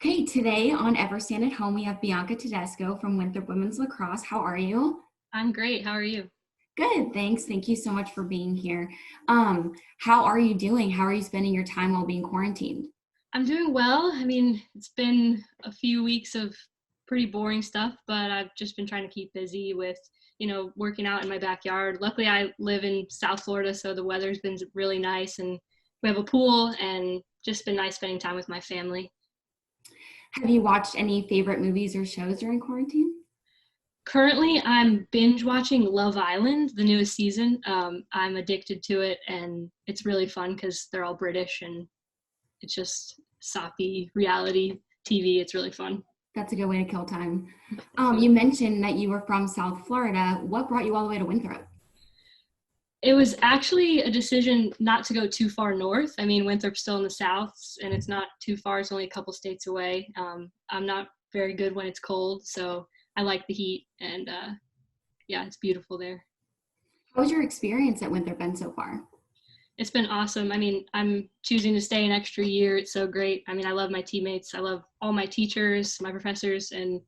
Okay, today on Ever Stand at Home, we have Bianca Tedesco from Winthrop Women's Lacrosse. How are you? I'm great. How are you? Good, thanks. Thank you so much for being here. How are you doing? How are you spending your time while being quarantined? I'm doing well. It's been a few weeks of pretty boring stuff, but I've just been trying to keep busy with, working out in my backyard. Luckily, I live in South Florida, so the weather's been really nice and we have a pool and just been nice spending time with my family. Have you watched any favorite movies or shows during quarantine? Currently, I'm binge watching Love Island, the newest season. I'm addicted to it and it's really fun because they're all British and it's just soppy reality TV. It's really fun. That's a good way to kill time. You mentioned that you were from South Florida. What brought you all the way to Winthrop? It was actually a decision not to go too far north. Winthrop's still in the south, and it's not too far. It's only a couple states away. I'm not very good when it's cold, so I like the heat, and yeah, it's beautiful there. How was your experience at Winthrop been so far? It's been awesome. I'm choosing to stay an extra year. It's so great. I love my teammates. I love all my teachers, my professors, and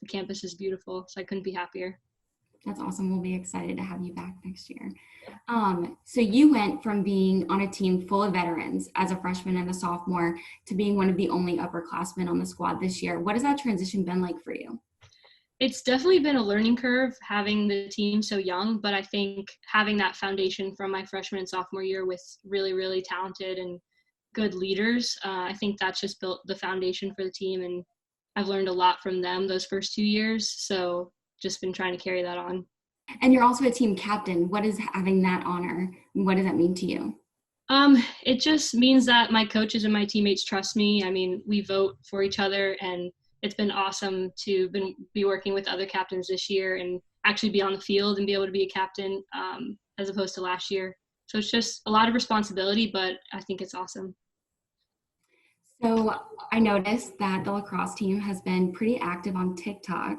the campus is beautiful, so I couldn't be happier. That's awesome. We'll be excited to have you back next year. So you went from being on a team full of veterans as a freshman and a sophomore to being one of the only upperclassmen on the squad this year. What has that transition been like for you? It's definitely been a learning curve having the team so young, but I think having that foundation from my freshman and sophomore year with really, really talented and good leaders, I think that's just built the foundation for the team. And I've learned a lot from them those first 2 years. So just been trying to carry that on. And you're also a team captain. What is having that honor? What does that mean to you? It just means that my coaches and my teammates trust me. We vote for each other, and it's been awesome to be working with other captains this year and actually be on the field and be able to be a captain as opposed to last year. So it's just a lot of responsibility, but I think it's awesome. So I noticed that the lacrosse team has been pretty active on TikTok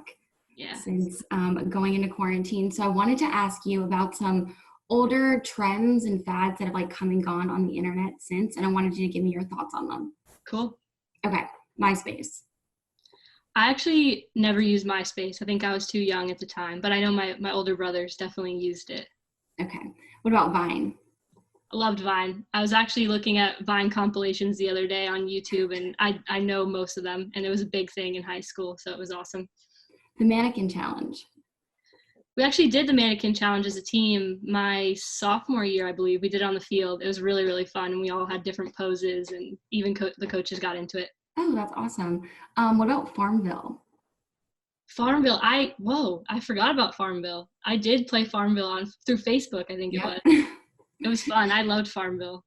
Yeah. since going into quarantine. So I wanted to ask you about some older trends and fads that have like come and gone on the internet since, and I wanted you to give me your thoughts on them. Cool. Okay, MySpace. I actually never used MySpace. I think I was too young at the time, but I know my older brothers definitely used it. Okay, what about Vine? I loved Vine. I was actually looking at Vine compilations the other day on YouTube, and I know most of them, and it was a big thing in high school, so it was awesome. The Mannequin Challenge. We actually did the Mannequin Challenge as a team my sophomore year, I believe. We did it on the field. It was really, really fun, and we all had different poses, and even the coaches got into it. Oh, that's awesome. What about Farmville? Farmville, I forgot about Farmville. I did play Farmville through Facebook, I think it Yep. was. It was fun. I loved Farmville.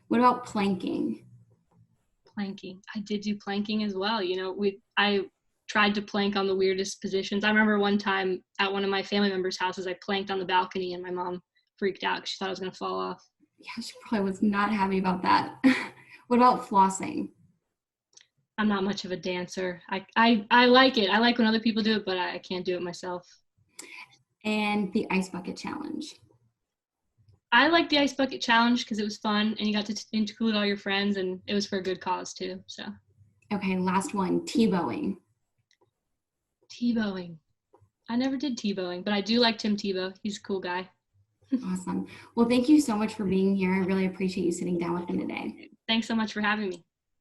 What about planking? Planking. I did do planking as well. I tried to plank on the weirdest positions. I remember one time at one of my family members' houses, I planked on the balcony and my mom freaked out. She thought I was going to fall off. Yeah, she probably was not happy about that. What about flossing? I'm not much of a dancer. I like it. I like when other people do it, but I can't do it myself. And the ice bucket challenge. I like the ice bucket challenge because it was fun and you got to include all your friends and it was for a good cause too. So Okay, last one, Tebowing. Tebowing. I never did Tebowing, but I do like Tim Tebow. He's a cool guy. Awesome. Well, thank you so much for being here. I really appreciate you sitting down with me today. Thanks so much for having me.